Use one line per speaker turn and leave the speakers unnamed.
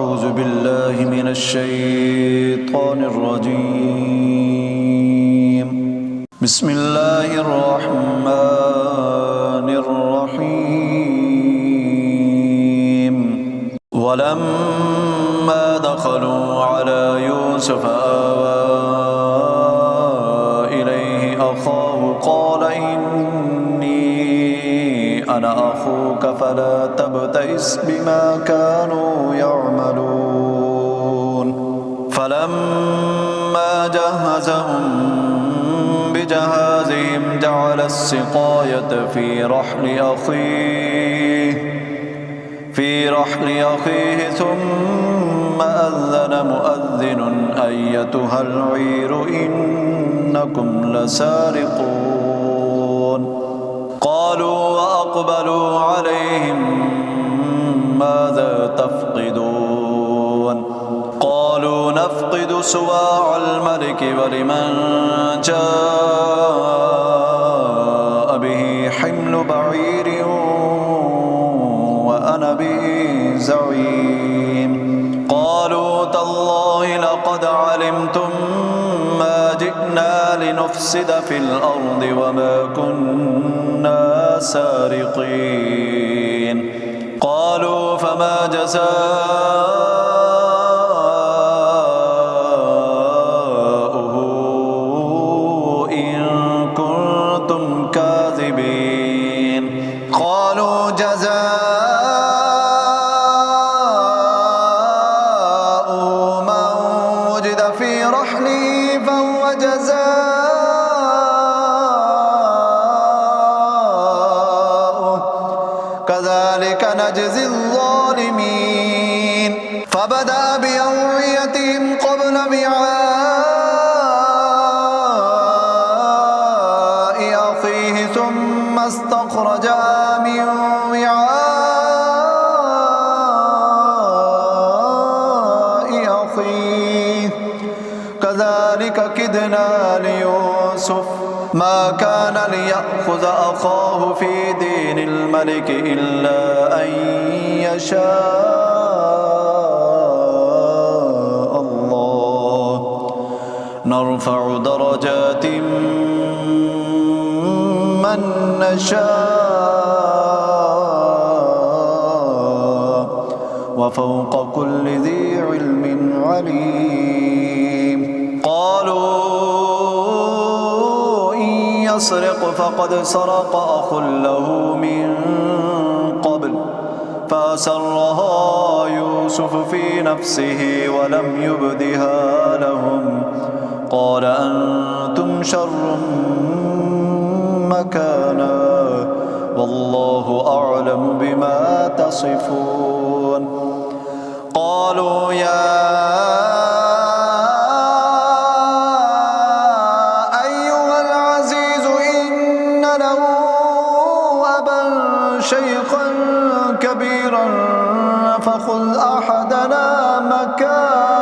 أعوذ بالله من الشيطان الرجيم. بسم الله الرحمن الرحيم. ولما دخلوا على يوسف آوى إليه أخاه قال إني أنا أخوك فلا تبتئس بما كانوا يعملون. فلما جهزهم بجهازهم جعل السقاية في رحل أخيه ثم أذن مؤذن أيتها العير إنكم لسارقون. قالوا وأقبلوا عليهم ماذا تفقدون؟ قالوا نفقد سواع الملك ولمن جاء به حمل بعير وأنا به زعيم. قالوا تالله لقد علمتم ما جئنا لنفسد في الأرض وما كنا سارقين. قالوا فما جزاؤه إن كنتم كاذبين؟ قالوا جزاؤه من وجد في رحله فهو جزاؤه كذلك نجزي الظالمين. فبدأ بأوعيتهم قبل وعاء أخيه ثم استخرجها من وعاء أخيه كذلك كدنا ليوسف ما كان ليأخذ أخاه في دين الملك إلا أن يشاء الله نرفع درجات من نشاء وفوق كل ذي علم عليم. قالوا إن يسرق فقد سرق أخ له من قبل فأسرها يوسف في نفسه ولم يبدها لهم قال أنتم شر مكانا والله أعلم بما تصفون. قالوا يا أيها العزيز إن له أبا شيخا كبيرا فخذ أحدنا مكانه